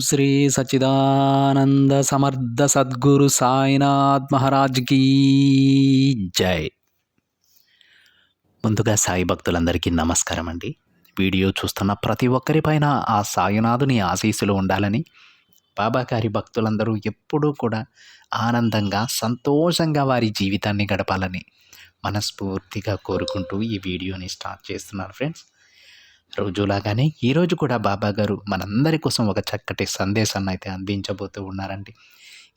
శ్రీ సచ్చిదానంద సమర్థ సద్గురు సాయినాథ్ మహారాజ్ కీ జై. ముందుగా సాయి భక్తులందరికీ నమస్కారం అండి. వీడియో చూస్తున్న ప్రతి ఒక్కరిపైన ఆ సాయినాథుని ఆశీస్సులు ఉండాలని, బాబాగారి భక్తులందరూ ఎప్పుడూ కూడా ఆనందంగా సంతోషంగా వారి జీవితాన్ని గడపాలని మనస్ఫూర్తిగా కోరుకుంటూ ఈ వీడియోని స్టార్ట్ చేస్తున్నాను ఫ్రెండ్స్. రోజులాగానే ఈరోజు కూడా బాబాగారు మనందరి కోసం ఒక చక్కటి సందేశాన్ని అయితే అందించబోతూ ఉన్నారండి.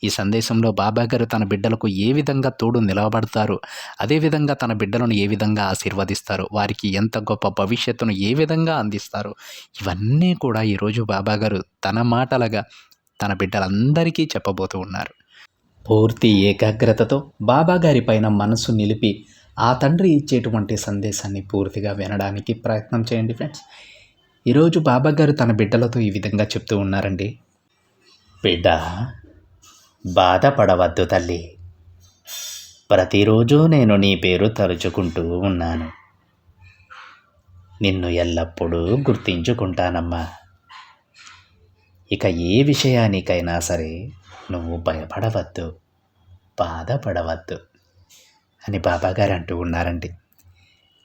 ఈ సందేశంలో బాబాగారు తన బిడ్డలకు ఏ విధంగా తోడు నిలబడతారు, అదేవిధంగా తన బిడ్డలను ఏ విధంగా ఆశీర్వదిస్తారు, వారికి ఎంత గొప్ప భవిష్యత్తును ఏ విధంగా అందిస్తారు, ఇవన్నీ కూడా ఈరోజు బాబాగారు తన మాటలుగా తన బిడ్డలందరికీ చెప్పబోతూ ఉన్నారు. పూర్తి ఏకాగ్రతతో బాబాగారి పైన మనసు నిలిపి ఆ తండ్రి ఇచ్చేటువంటి సందేశాన్ని పూర్తిగా వినడానికి ప్రయత్నం చేయండి ఫ్రెండ్స్. ఈరోజు బాబాగారు తన బిడ్డలతో ఈ విధంగా చెప్తూ ఉన్నారండి. బిడ్డ, బాధపడవద్దు తల్లి. ప్రతిరోజు నేను నీ పేరు తలుచుకుంటూ ఉన్నాను. నిన్ను ఎల్లప్పుడూ గుర్తించుకుంటానమ్మా. ఇక ఏ విషయానికైనా సరే నువ్వు భయపడవద్దు, బాధపడవద్దు అని బాబాగారు అంటూ ఉన్నారండి.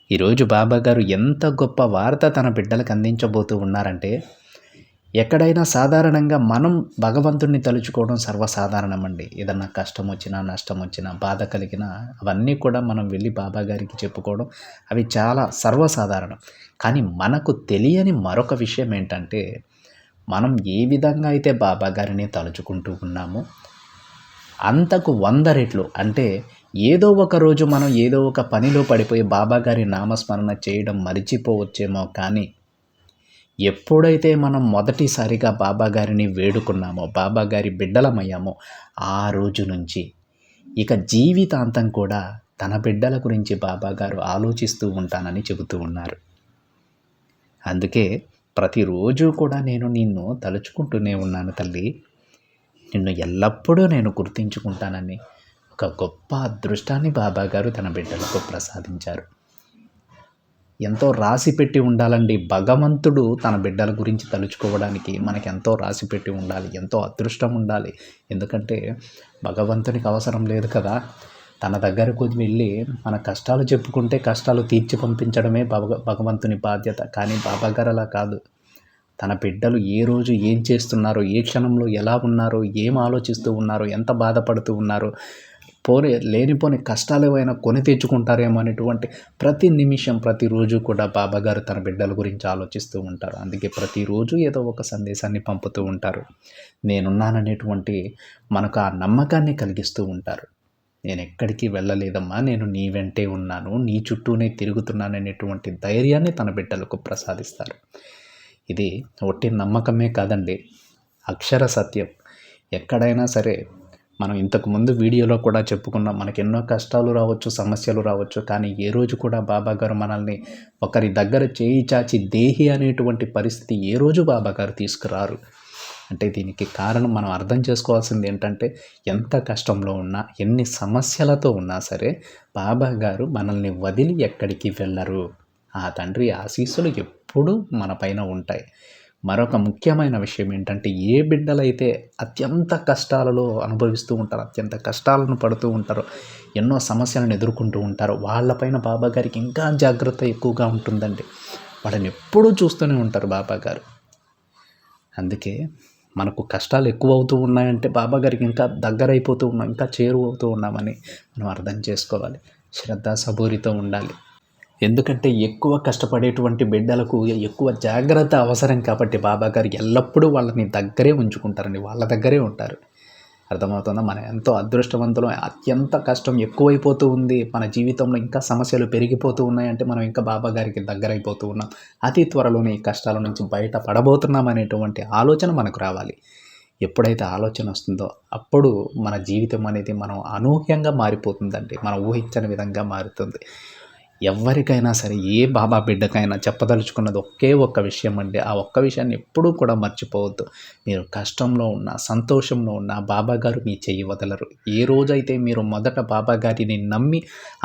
ఈరోజు బాబాగారు ఎంత గొప్ప వార్త తన బిడ్డలకు అందించబోతూ ఉన్నారంటే, ఎక్కడైనా సాధారణంగా మనం భగవంతుణ్ణి తలుచుకోవడం సర్వసాధారణం అండి. ఏదన్నా కష్టం వచ్చినా, నష్టం వచ్చినా, బాధ కలిగినా అవన్నీ కూడా మనం వెళ్ళి బాబాగారికి చెప్పుకోవడం అవి చాలా సర్వసాధారణం. కానీ మనకు తెలియని మరొక విషయం ఏంటంటే, మనం ఏ విధంగా అయితే బాబాగారిని తలుచుకుంటూ ఉన్నామో అంతకు 100 రెట్లు, అంటే ఏదో ఒక రోజు మనం ఏదో ఒక పనిలో పడిపోయి బాబాగారి నామస్మరణ చేయడం మరిచిపోవచ్చేమో, కానీ ఎప్పుడైతే మనం మొదటిసారిగా బాబాగారిని వేడుకున్నామో, బాబాగారి బిడ్డలమయ్యామో, ఆ రోజు నుంచి ఇక జీవితాంతం కూడా తన బిడ్డల గురించి బాబాగారు ఆలోచిస్తూ ఉంటానని చెబుతూ ఉన్నారు. అందుకే ప్రతిరోజు కూడా నేను నిన్ను తలుచుకుంటూనే ఉన్నాను తల్లి. నిన్ను ఎల్లప్పుడూ నేను గుర్తించుకుంటానని ఒక గొప్ప అదృష్టాన్ని బాబాగారు తన బిడ్డలకు ప్రసాదించారు. ఎంతో రాసి పెట్టి ఉండాలండి. భగవంతుడు తన బిడ్డల గురించి తలుచుకోవడానికి మనకి ఎంతో రాసి పెట్టి ఉండాలి, ఎంతో అదృష్టం ఉండాలి. ఎందుకంటే భగవంతునికి అవసరం లేదు కదా. తన దగ్గరకు వెళ్ళి మన కష్టాలు చెప్పుకుంటే కష్టాలు తీర్చి పంపించడమే భగవంతుని బాధ్యత. కానీ బాబాగారు అలా కాదు. తన బిడ్డలు ఏ రోజు ఏం చేస్తున్నారో, ఏ క్షణంలో ఎలా ఉన్నారో, ఏం ఆలోచిస్తూ ఉన్నారో, ఎంత బాధపడుతూ ఉన్నారో, లేనిపోని కష్టాలు ఏమైనా కొని తెచ్చుకుంటారేమో అనేటువంటి ప్రతి నిమిషం, ప్రతిరోజు కూడా బాబాగారు తన బిడ్డల గురించి ఆలోచిస్తూ ఉంటారు. అందుకే ప్రతిరోజు ఏదో ఒక సందేశాన్ని పంపుతూ ఉంటారు. నేనున్నాననేటువంటి మనకు ఆ నమ్మకాన్ని కలిగిస్తూ ఉంటారు. నేను ఎక్కడికి వెళ్ళలేదమ్మా, నేను నీ వెంటే ఉన్నాను, నీ చుట్టూనే తిరుగుతున్నాననేటువంటి ధైర్యాన్ని తన బిడ్డలకు ప్రసాదిస్తారు. ఇది ఒట్టి నమ్మకమే కాదండి, అక్షర సత్యం. ఎక్కడైనా సరే మనం ఇంతకుముందు వీడియోలో కూడా చెప్పుకున్నాం, మనకి ఎన్నో కష్టాలు రావచ్చు, సమస్యలు రావచ్చు, కానీ ఏ రోజు కూడా బాబాగారు మనల్ని ఒకరి దగ్గర చేయి చాచి దేహి అనేటువంటి పరిస్థితి ఏ రోజు బాబాగారు తీసుకురారు. అంటే దీనికి కారణం మనం అర్థం చేసుకోవాల్సింది ఏంటంటే, ఎంత కష్టంలో ఉన్నా, ఎన్ని సమస్యలతో ఉన్నా సరే బాబాగారు మనల్ని వదిలి ఎక్కడికి వెళ్ళరు. ఆ తండ్రి ఆశీస్సులు ఎప్పుడూ మన పైన ఉంటాయి. మరొక ముఖ్యమైన విషయం ఏంటంటే, ఏ బిడ్డలైతే అత్యంత కష్టాలలో అనుభవిస్తూ ఉంటారో, అత్యంత కష్టాలను పడుతూ ఉంటారో, ఎన్నో సమస్యలను ఎదుర్కొంటూ ఉంటారో, వాళ్ళపైన బాబాగారికి ఇంకా జాగ్రత్త ఎక్కువగా ఉంటుందండి. వాళ్ళని ఎప్పుడూ చూస్తూనే ఉంటారు బాబాగారు. అందుకే మనకు కష్టాలు ఎక్కువ అవుతూ ఉన్నాయంటే బాబాగారికి ఇంకా దగ్గరైపోతూ ఉన్నాం, ఇంకా చేరువవుతూ ఉన్నామని మనం అర్థం చేసుకోవాలి. శ్రద్ధ సబూరితో ఉండాలి. ఎందుకంటే ఎక్కువ కష్టపడేటువంటి బిడ్డలకు ఎక్కువ జాగ్రత్త అవసరం కాబట్టి బాబాగారు ఎల్లప్పుడూ వాళ్ళని దగ్గరే ఉంచుకుంటారండి, వాళ్ళ దగ్గరే ఉంటారు. అర్థమవుతుందా? మనం ఎంతో అదృష్టవంతులం. అత్యంత కష్టం ఎక్కువైపోతూ ఉంది, మన జీవితంలో ఇంకా సమస్యలు పెరిగిపోతూ ఉన్నాయంటే మనం ఇంకా బాబాగారికి దగ్గరైపోతూ ఉన్నాం. అతి త్వరలోనే ఈ కష్టాల నుంచి బయట పడబోతున్నాం అనేటువంటి ఆలోచన మనకు రావాలి. ఎప్పుడైతే ఆలోచన వస్తుందో అప్పుడు మన జీవితం అనేది మనం అనూహ్యంగా మారిపోతుందండి, మనం ఊహించని విధంగా మారుతుంది. ఎవరికైనా సరే, ఏ బాబా బిడ్డకైనా చెప్పదలుచుకున్నది ఒకే ఒక్క విషయం అండి. ఆ ఒక్క విషయాన్ని ఎప్పుడూ కూడా మర్చిపోవద్దు. మీరు కష్టంలో ఉన్నా, సంతోషంలో ఉన్నా బాబాగారు మీ చెయ్యి వదలరు. ఏ రోజైతే మీరు మొదట బాబాగారిని నమ్మి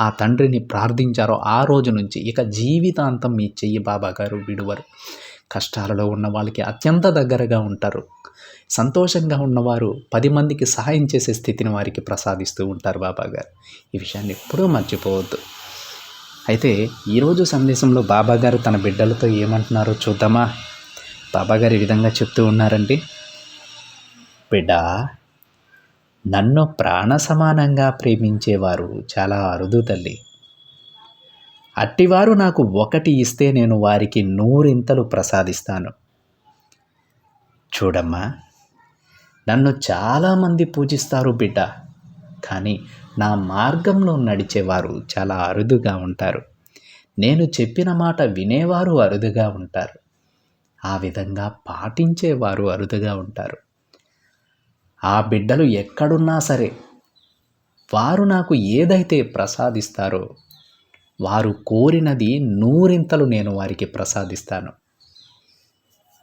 ఆ తండ్రిని ప్రార్థించారో ఆ రోజు నుంచి ఇక జీవితాంతం మీ చెయ్యి బాబాగారు విడువరు. కష్టాలలో ఉన్న వాళ్ళకి అత్యంత దగ్గరగా ఉంటారు. సంతోషంగా ఉన్నవారు 10 మందికి సహాయం చేసే స్థితిని వారికి ప్రసాదిస్తూ ఉంటారు బాబాగారు. ఈ విషయాన్ని ఎప్పుడూ మర్చిపోవద్దు. అయితే ఈరోజు సందేశంలో బాబాగారు తన బిడ్డలతో ఏమంటున్నారో చూద్దామా? బాబాగారు ఈ విధంగా చెప్తూ ఉన్నారండి. బిడ్డా, నన్ను ప్రాణ సమానంగా ప్రేమించేవారు చాలా అరుదు తల్లి. అట్టివారు నాకు ఒకటి ఇస్తే నేను వారికి 100 ప్రసాదిస్తాను. చూడమ్మా, నన్ను చాలామంది పూజిస్తారు బిడ్డ, కానీ నా మార్గంలో నడిచేవారు చాలా అరుదుగా ఉంటారు. నేను చెప్పిన మాట వినేవారు అరుదుగా ఉంటారు. ఆ విధంగా పాటించేవారు అరుదుగా ఉంటారు. ఆ బిడ్డలు ఎక్కడున్నా సరే వారు నాకు ఏదైతే ప్రసాదిస్తారో వారు కోరినది 100 నేను వారికి ప్రసాదిస్తాను.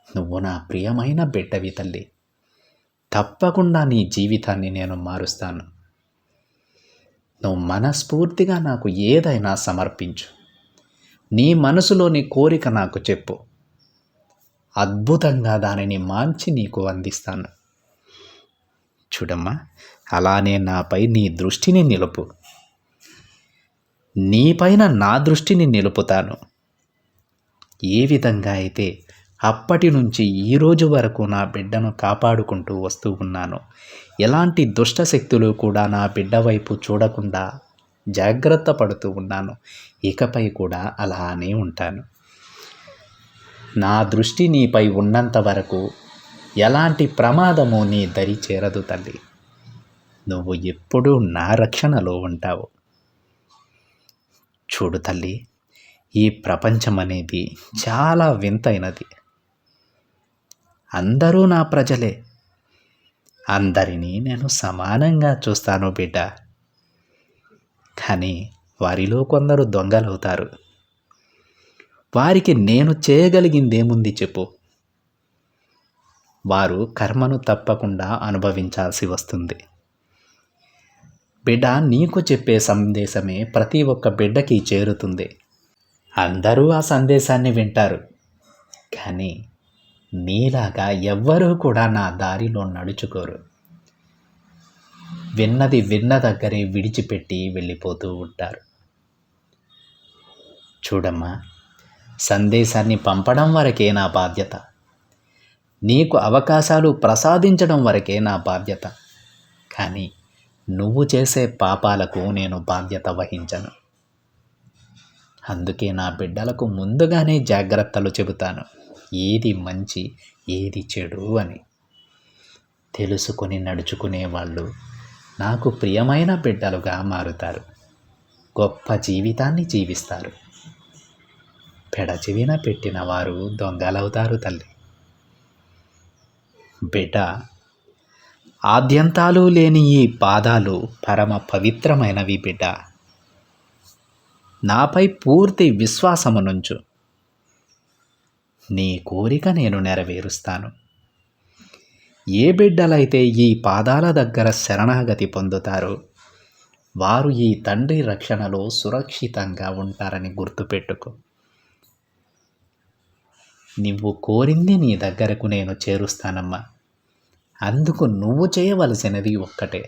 నువ్వు నా ప్రియమైన బిడ్డవి తల్లి. తప్పకుండా నీ జీవితాన్ని నేను మారుస్తాను. నువ్వు మనస్ఫూర్తిగా నాకు ఏదైనా సమర్పించు. నీ మనసులోని కోరిక నాకు చెప్పు. అద్భుతంగా దానిని మార్చి నీకు అందిస్తాను. చూడమ్మా, అలానే నాపై నీ దృష్టిని నిలుపు. నీపైన నా దృష్టిని నిలుపుతాను. ఏ విధంగా అయితే అప్పటి నుంచి ఈరోజు వరకు నా బిడ్డను కాపాడుకుంటూ వస్తూ ఉన్నాను, ఎలాంటి దుష్ట శక్తులు కూడా నా బిడ్డ వైపు చూడకుండా జాగ్రత్త పడుతూ ఉన్నాను, ఇకపై కూడా అలానే ఉంటాను. నా దృష్టి నీపై ఉన్నంత వరకు ఎలాంటి ప్రమాదము నీ దరి చేరదు తల్లి. నువ్వు ఎప్పుడూ నా రక్షణలో ఉంటావు. చూడు తల్లి, ఈ ప్రపంచం అనేది చాలా వింతైనది. అందరూ నా ప్రజలే. అందరినీ నేను సమానంగా చూస్తాను బిడ్డ. కానీ వారిలో కొందరు దొంగలవుతారు. వారికి నేను చేయగలిగిందేముంది చెప్పు? వారు కర్మను తప్పకుండా అనుభవించాల్సి వస్తుంది. బిడ్డ, నీకు చెప్పే సందేశమే ప్రతి ఒక్క బిడ్డకి చేరుతుంది. అందరూ ఆ సందేశాన్ని వింటారు, కానీ నీలాగా ఎవ్వరూ కూడా నా దారిలో నడుచుకోరు. విన్నది విన్న దగ్గరే విడిచిపెట్టి వెళ్ళిపోతూ ఉంటారు. చూడమ్మా, సందేశాన్ని పంపడం వరకే నా బాధ్యత. నీకు అవకాశాలు ప్రసాదించడం వరకే నా బాధ్యత. కానీ నువ్వు చేసే పాపాలకు నేను బాధ్యత వహించను. అందుకే నా బిడ్డలకు ముందుగానే జాగ్రత్తలు చెబుతాను, ఏది మంచి ఏది చెడు అని. తెలుసుకొని నడుచుకునే వాళ్ళు నాకు ప్రియమైన బిడ్డలుగా మారుతారు. గొప్ప జీవితాన్ని జీవిస్తారు. పెడచెవిన పెట్టిన వారు దొంగలవుతారు తల్లి. బిడ్డ, ఆద్యంతాలు లేని ఈ పాదాలు పరమ పవిత్రమైనవి బిడ్డ. నాపై పూర్తి విశ్వాసమునుంచు. నీ కోరిక నేను నెరవేరుస్తాను. ఏ బిడ్డలైతే ఈ పాదాల దగ్గర శరణాగతి పొందుతారో వారు ఈ తండ్రి రక్షణలో సురక్షితంగా ఉంటారని గుర్తుపెట్టుకో. నువ్వు కోరింది నీ దగ్గరకు నేను చేరుస్తానమ్మా. అందుకు నువ్వు చేయవలసినది ఒక్కటే,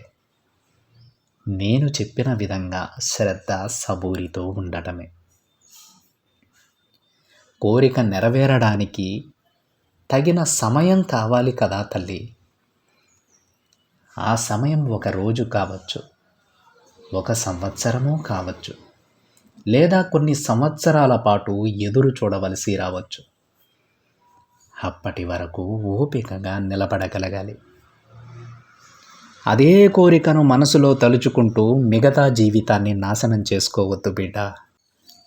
నేను చెప్పిన విధంగా శ్రద్ధ సబూరితో ఉండటమే. కోరిక నెరవేరడానికి తగిన సమయం కావాలి కదా తల్లి. ఆ సమయం 1 రోజు కావచ్చు, 1 సంవత్సరము కావచ్చు, లేదా కొన్ని సంవత్సరాల పాటు ఎదురు చూడవలసి రావచ్చు. అప్పటి వరకు ఓపికగా నిలబడగలగాలి. అదే కోరికను మనసులో తలుచుకుంటూ మిగతా జీవితాన్ని నాశనం చేసుకోవద్దు బిడ్డ.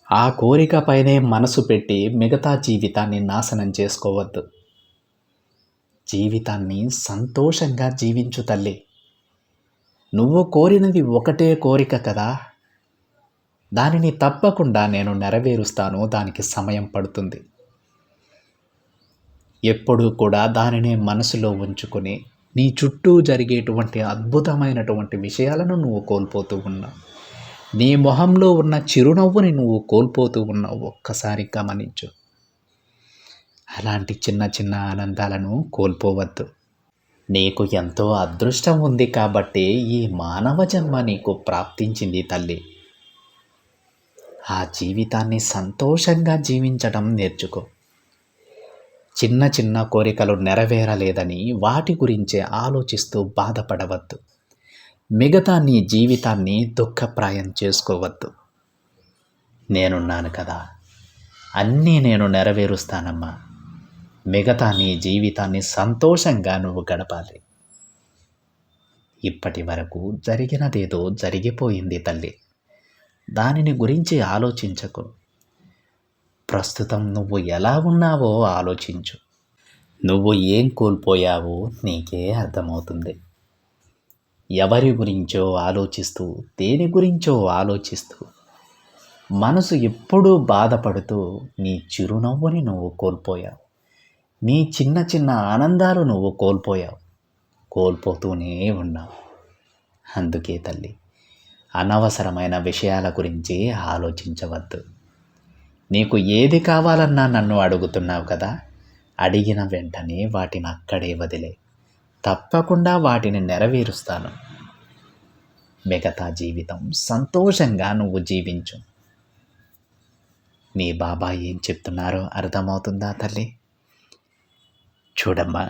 ఆ కోరికపైనే మనసు పెట్టి మిగతా జీవితాన్ని నాశనం చేసుకోవద్దు. జీవితాన్ని సంతోషంగా జీవించు తల్లి. నువ్వు కోరినది ఒకటే కోరిక కదా, దానిని తప్పకుండా నేను నెరవేరుస్తాను. దానికి సమయం పడుతుంది. ఎప్పుడూ కూడా దానినే మనసులో ఉంచుకొని నీ చుట్టూ జరిగేటువంటి అద్భుతమైనటువంటి విషయాలను నువ్వు కోల్పోతూ ఉన్నావు. నీ మొహంలో ఉన్న చిరునవ్వుని నువ్వు కోల్పోతూ ఉన్నావు. ఒక్కసారి గమనించు. అలాంటి చిన్న చిన్న ఆనందాలను కోల్పోవద్దు. నీకు ఎంతో అదృష్టం ఉంది కాబట్టే ఈ మానవ జన్మ నీకు ప్రాప్తించింది తల్లి. ఆ జీవితాన్ని సంతోషంగా జీవించడం నేర్చుకో. చిన్న చిన్న కోరికలు నెరవేరలేదని వాటి గురించే ఆలోచిస్తూ బాధపడవద్దు. మిగతా నీ జీవితాన్ని దుఃఖప్రాయం చేసుకోవద్దు. నేనున్నాను కదా, అన్నీ నేను నెరవేరుస్తానమ్మా. మిగతా నీ జీవితాన్ని సంతోషంగా నువ్వు గడపాలి. ఇప్పటి వరకు జరిగినదేదో జరిగిపోయింది తల్లి. దానిని గురించి ఆలోచించకు. ప్రస్తుతం నువ్వు ఎలా ఉన్నావో ఆలోచించు. నువ్వు ఏం కోల్పోయావో నీకే అర్థమవుతుంది. ఎవరి గురించో ఆలోచిస్తూ, దేని గురించో ఆలోచిస్తూ, మనసు ఎప్పుడూ బాధపడుతూ నీ చిరునవ్వుని నువ్వు కోల్పోయావు. నీ చిన్న చిన్న ఆనందాలు నువ్వు కోల్పోయావు. కోల్పోతూనే ఉన్నావు. అందుకే తల్లి, అనవసరమైన విషయాల గురించి ఆలోచించవద్దు. నీకు ఏది కావాలన్నా నన్ను అడుగుతున్నావు కదా, అడిగిన వెంటనే వాటిని అక్కడే వదిలే. తప్పకుండా వాటిని నెరవేరుస్తాను. మిగతా జీవితం సంతోషంగా నువ్వు జీవించు. మీ బాబా ఏం చెప్తున్నారో అర్థమవుతుందా తల్లి? చూడమ్మా,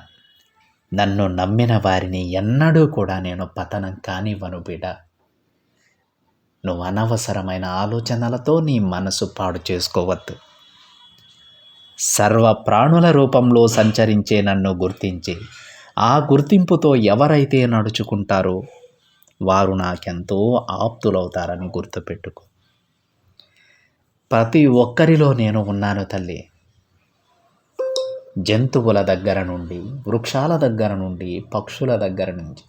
నన్ను నమ్మిన వారిని ఎన్నడూ కూడా నేను పతనం కానివ్వను బిడ్డ. నువ్వు అనవసరమైన ఆలోచనలతో నీ మనసు పాడు చేసుకోవద్దు. సర్వ ప్రాణుల రూపంలో సంచరించే నన్ను గుర్తించి, ఆ గుర్తింపుతో ఎవరైతే నడుచుకుంటారో వారు నాకెంతో ఆప్తులవుతారని గుర్తుపెట్టుకో. ప్రతి ఒక్కరిలో నేను ఉన్నాను తల్లి. జంతువుల దగ్గర నుండి, వృక్షాల దగ్గర నుండి, పక్షుల దగ్గర నుంచి,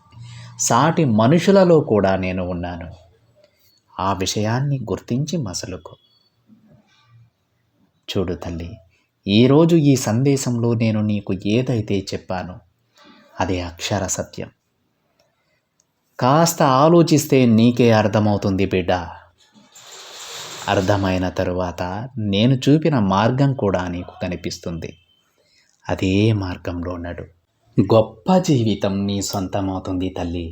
సాటి మనుషులలో కూడా నేను ఉన్నాను. ఆ విషయాన్ని గుర్తించి మసలుకో. చూడు తల్లి, ఈరోజు ఈ సందేశంలో నేను నీకు ఏదైతే చెప్పానో అదే అక్షర సత్యం. కాస్త ఆలోచిస్తే నీకే అర్థమవుతుంది బిడ్డ. అర్థమైన తరువాత నేను చూపిన మార్గం కూడా నీకు కనిపిస్తుంది. అదే మార్గంలో నడు. గొప్ప జీవితం నీ సొంతమవుతుంది తల్లి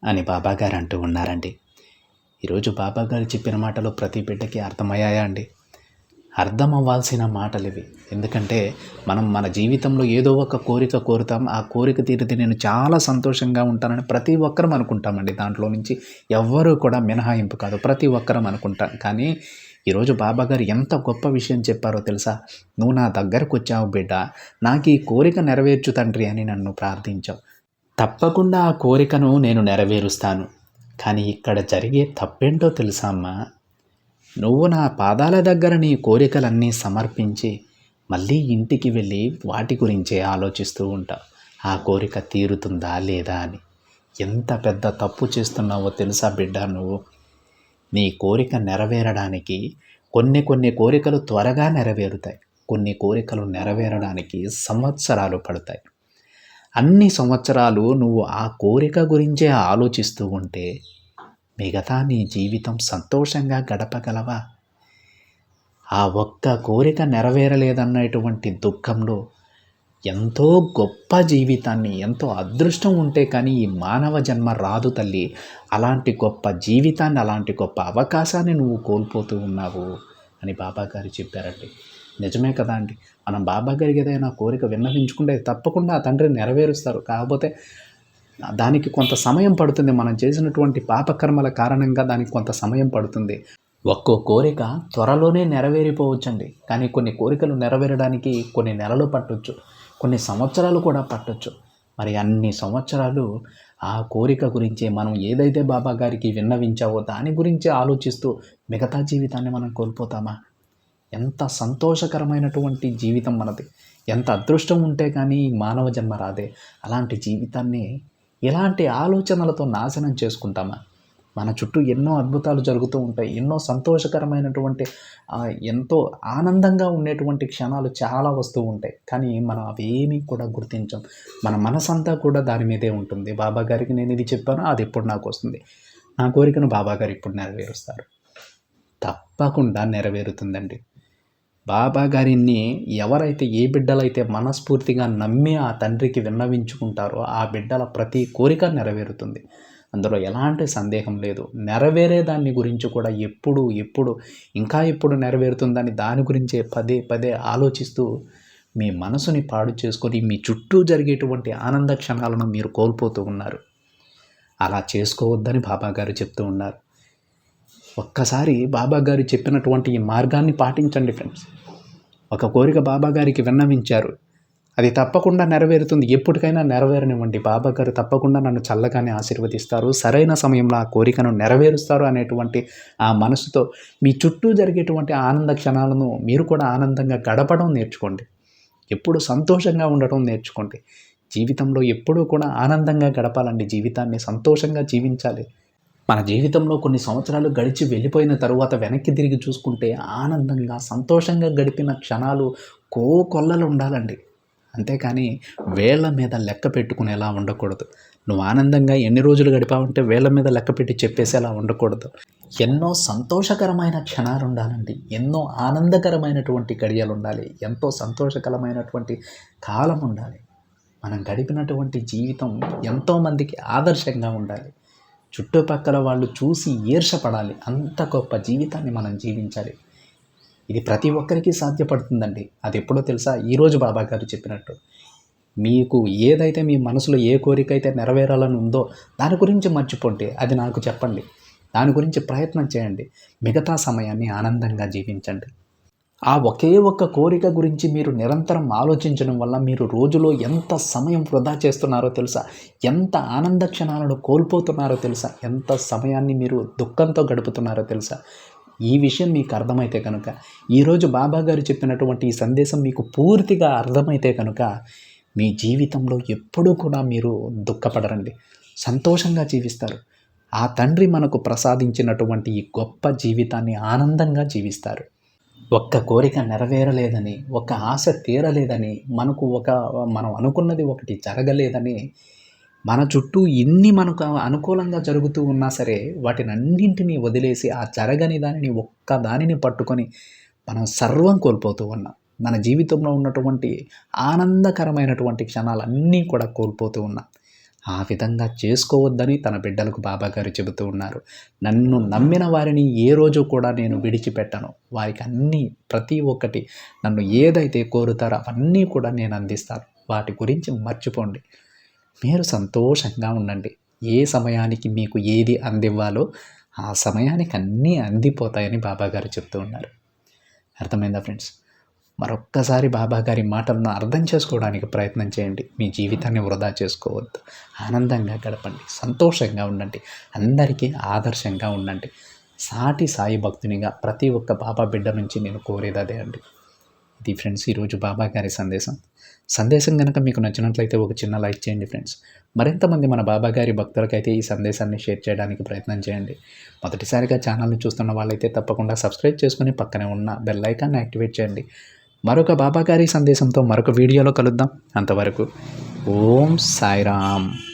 అని బాబాగారు అంటూ ఉన్నారండి. ఈరోజు బాబాగారు చెప్పిన మాటలు ప్రతి బిడ్డకి అర్థమయ్యాయా అండి? అర్థం అవ్వాల్సిన మాటలు ఇవి. ఎందుకంటే మనం మన జీవితంలో ఏదో ఒక కోరిక కోరుతాం. ఆ కోరిక తీరితే నేను చాలా సంతోషంగా ఉంటానని ప్రతి ఒక్కరం అనుకుంటామండి. దాంట్లో నుంచి ఎవ్వరూ కూడా మినహాయింపు కాదు, ప్రతి ఒక్కరం అనుకుంటాం. కానీ ఈరోజు బాబాగారు ఎంత గొప్ప విషయం చెప్పారో తెలుసా? నువ్వు నా దగ్గరకు వచ్చావు బిడ్డ, నాకు ఈ కోరిక నెరవేర్చు తండ్రి అని నన్ను ప్రార్థించావు. తప్పకుండా ఆ కోరికను నేను నెరవేరుస్తాను. కానీ ఇక్కడ జరిగే తప్పేంటో తెలుసా అమ్మా? నువ్వు నా పాదాల దగ్గర నీ కోరికలన్నీ సమర్పించి మళ్ళీ ఇంటికి వెళ్ళి వాటి గురించే ఆలోచిస్తూ ఉంటావు. ఆ కోరిక తీరుతుందా లేదా అని. ఎంత పెద్ద తప్పు చేస్తున్నావో తెలుసా బిడ్డ నువ్వు? నీ కోరిక నెరవేరడానికి కొన్ని కోరికలు త్వరగా నెరవేరుతాయి. కొన్ని కోరికలు నెరవేరడానికి సంవత్సరాలు పడతాయి. అన్ని సంవత్సరాలు నువ్వు ఆ కోరిక గురించే ఆలోచిస్తూ ఉంటే మిగతా నీ జీవితం సంతోషంగా గడపగలవా? ఆ ఒక్క కోరిక నెరవేరలేదన్నటువంటి దుఃఖంలో ఎంతో గొప్ప జీవితాన్ని, ఎంతో అదృష్టం ఉంటే కానీ ఈ మానవ జన్మ రాదు తల్లి. అలాంటి గొప్ప జీవితాన్ని, అలాంటి గొప్ప అవకాశాన్ని నువ్వు కోల్పోతూ ఉన్నావు అని బాబాగారు చెప్పారండి. నిజమే కదా అండి. మనం బాబాగారికి ఏదైనా కోరిక విన్నవించుకుంటే తప్పకుండా ఆ తండ్రి నెరవేరుస్తారు. కాకపోతే దానికి కొంత సమయం పడుతుంది. మనం చేసినటువంటి పాపకర్మల కారణంగా దానికి కొంత సమయం పడుతుంది. ఒక్కో కోరిక త్వరలోనే నెరవేరిపోవచ్చండి. కానీ కొన్ని కోరికలు నెరవేరడానికి కొన్ని నెలలు పట్టొచ్చు, కొన్ని సంవత్సరాలు కూడా పట్టొచ్చు. మరి అన్ని సంవత్సరాలు ఆ కోరిక గురించే మనం ఏదైతే బాబాగారికి విన్నవించావో దాని గురించే ఆలోచిస్తూ మిగతా జీవితాన్ని మనం కోల్పోతామా? ఎంత సంతోషకరమైనటువంటి జీవితం మనది. ఎంత అదృష్టం ఉంటే కానీ మానవ జన్మ రాదే. అలాంటి జీవితాన్ని ఇలాంటి ఆలోచనలతో నాశనం చేసుకుంటామా? మన చుట్టూ ఎన్నో అద్భుతాలు జరుగుతూ ఉంటాయి. ఎన్నో సంతోషకరమైనటువంటి ఎంతో ఆనందంగా ఉండేటువంటి క్షణాలు చాలా వస్తూ ఉంటాయి. కానీ మనం అవేమీ కూడా గుర్తించం. మన మనసంతా కూడా దాని మీదే ఉంటుంది. బాబాగారికి నేను ఇది చెప్పాను, అది ఇప్పుడు నాకు వస్తుంది. నా కోరికను బాబాగారు ఇప్పుడు నెరవేరుస్తారు. తప్పకుండా నెరవేరుతుందండి. బాబా గారిని ఎవరైతే ఏ బిడ్డలైతే మనస్ఫూర్తిగా నమ్మి ఆ తండ్రికి విన్నవించుకుంటారో ఆ బిడ్డల ప్రతి కోరిక నెరవేరుతుంది. అందులో ఎలాంటి సందేహం లేదు. నెరవేరే దాన్ని గురించి కూడా ఎప్పుడు ఇంకా ఎప్పుడు నెరవేరుతుందని దాని గురించే పదే పదే ఆలోచిస్తూ మీ మనసుని పాడు చేసుకొని మీ చుట్టూ జరిగేటువంటి ఆనంద క్షణాలను మీరు కోల్పోతూ ఉన్నారు. అలా చేసుకోవద్దని బాబాగారు చెప్తూ ఉన్నారు. ఒక్కసారి బాబాగారు చెప్పినటువంటి ఈ మార్గాన్ని పాటించండి ఫ్రెండ్స్. ఒక కోరిక బాబాగారికి విన్నవించారు, అది తప్పకుండా నెరవేరుతుంది. ఎప్పటికైనా నెరవేరనివ్వండి. బాబాగారు తప్పకుండా నన్ను చల్లగానే ఆశీర్వదిస్తారు, సరైన సమయంలో ఆ కోరికను నెరవేరుస్తారు అనేటువంటి ఆ మనసుతో మీ చుట్టూ జరిగేటువంటి ఆనంద క్షణాలను మీరు కూడా ఆనందంగా గడపడం నేర్చుకోండి. ఎప్పుడు సంతోషంగా ఉండటం నేర్చుకోండి. జీవితంలో ఎప్పుడూ కూడా ఆనందంగా గడపాలండి. జీవితాన్ని సంతోషంగా జీవించాలి. మన జీవితంలో కొన్ని సంవత్సరాలు గడిచి వెళ్ళిపోయిన తరువాత వెనక్కి తిరిగి చూసుకుంటే ఆనందంగా సంతోషంగా గడిపిన క్షణాలు కోకొల్లలు ఉండాలండి. అంతేకాని వేళ్ళ మీద లెక్క పెట్టుకునేలా ఉండకూడదు. నువ్వు ఆనందంగా ఎన్ని రోజులు గడిపావంటే వేళ్ళ మీద లెక్క పెట్టి చెప్పేసేలా ఉండకూడదు. ఎన్నో సంతోషకరమైన క్షణాలు ఉండాలండి. ఎన్నో ఆనందకరమైనటువంటి గడియలు ఉండాలి. ఎంతో సంతోషకరమైనటువంటి కాలం ఉండాలి. మనం గడిపినటువంటి జీవితం ఎంతోమందికి ఆదర్శంగా ఉండాలి. చుట్టుపక్కల వాళ్ళు చూసి ఈర్షపడాలి. అంత గొప్ప జీవితాన్ని మనం జీవించాలి. ఇది ప్రతి ఒక్కరికి సాధ్యపడుతుందండి. అది ఎప్పుడో తెలుసా? ఈరోజు బాబాగారు చెప్పినట్టు మీకు ఏదైతే మీ మనసులో ఏ కోరిక అయితే నెరవేరాలని ఉందో దాని గురించి మర్చిపోండి. అది నాకు చెప్పండి. దాని గురించి ప్రయత్నం చేయండి. మిగతా సమయాన్ని ఆనందంగా జీవించండి. ఆ ఒకే ఒక్క కోరిక గురించి మీరు నిరంతరం ఆలోచించడం వల్ల మీరు రోజులో ఎంత సమయం వృధా చేస్తున్నారో తెలుసా? ఎంత ఆనంద క్షణాలను కోల్పోతున్నారో తెలుసా? ఎంత సమయాన్ని మీరు దుఃఖంతో గడుపుతున్నారో తెలుసా? ఈ విషయం మీకు అర్థమైతే కనుక, ఈరోజు బాబాగారు చెప్పినటువంటి ఈ సందేశం మీకు పూర్తిగా అర్థమైతే కనుక మీ జీవితంలో ఎప్పుడూ కూడా మీరు దుఃఖపడరండి. సంతోషంగా జీవిస్తారు. ఆ తండ్రి మనకు ప్రసాదించినటువంటి ఈ గొప్ప జీవితాన్ని ఆనందంగా జీవిస్తారు. ఒక్క కోరిక నెరవేరలేదని, ఒక ఆశ తీరలేదని, మనం అనుకున్నది ఒకటి జరగలేదని, మన చుట్టూ ఎన్ని మనకు అనుకూలంగా జరుగుతూ ఉన్నా సరే వాటినన్నింటినీ వదిలేసి ఆ జరగని దానిని ఒక్క దానిని పట్టుకొని మనం సర్వం కోల్పోతూ ఉన్నాం. మన జీవితంలో ఉన్నటువంటి ఆనందకరమైనటువంటి క్షణాలన్నీ కూడా కోల్పోతూ ఉన్నాం. ఆ విధంగా చేసుకోవద్దని తన బిడ్డలకు బాబాగారు చెబుతూ ఉన్నారు. నన్ను నమ్మిన వారిని ఏ రోజు కూడా నేను విడిచిపెట్టను. వారికి ప్రతి ఒక్కటి నన్ను ఏదైతే కోరుతారో అవన్నీ కూడా నేను అందిస్తాను. వాటి గురించి మర్చిపోండి. మీరు సంతోషంగా ఉండండి. ఏ సమయానికి మీకు ఏది అందివ్వాలో ఆ సమయానికి అన్నీ అందిపోతాయని బాబాగారు చెప్తూ ఉన్నారు. అర్థమైందా ఫ్రెండ్స్? మరొక్కసారి బాబాగారి మాటలను అర్థం చేసుకోవడానికి ప్రయత్నం చేయండి. మీ జీవితాన్ని వృధా చేసుకోవద్దు. ఆనందంగా గడపండి. సంతోషంగా ఉండండి. అందరికీ ఆదర్శంగా ఉండండి. సాటి సాయి భక్తునిగా ప్రతి ఒక్క బాబా బిడ్డ నుంచి నేను కోరేది అదే అండి. ఇది ఫ్రెండ్స్ ఈరోజు బాబాగారి సందేశం కనుక మీకు నచ్చినట్లయితే ఒక చిన్న లైక్ చేయండి ఫ్రెండ్స్. మరింతమంది మన బాబాగారి భక్తులకైతే ఈ సందేశాన్ని షేర్ చేయడానికి ప్రయత్నం చేయండి. మొదటిసారిగా ఛానల్ని చూస్తున్న వాళ్ళైతే తప్పకుండా సబ్స్క్రైబ్ చేసుకుని పక్కనే ఉన్న బెల్ ఐకాన్ని యాక్టివేట్ చేయండి. మరొక బాబాగారి సందేశంతో మరొక వీడియోలో కలుద్దాం. అంతవరకు ఓం సాయిరామ్.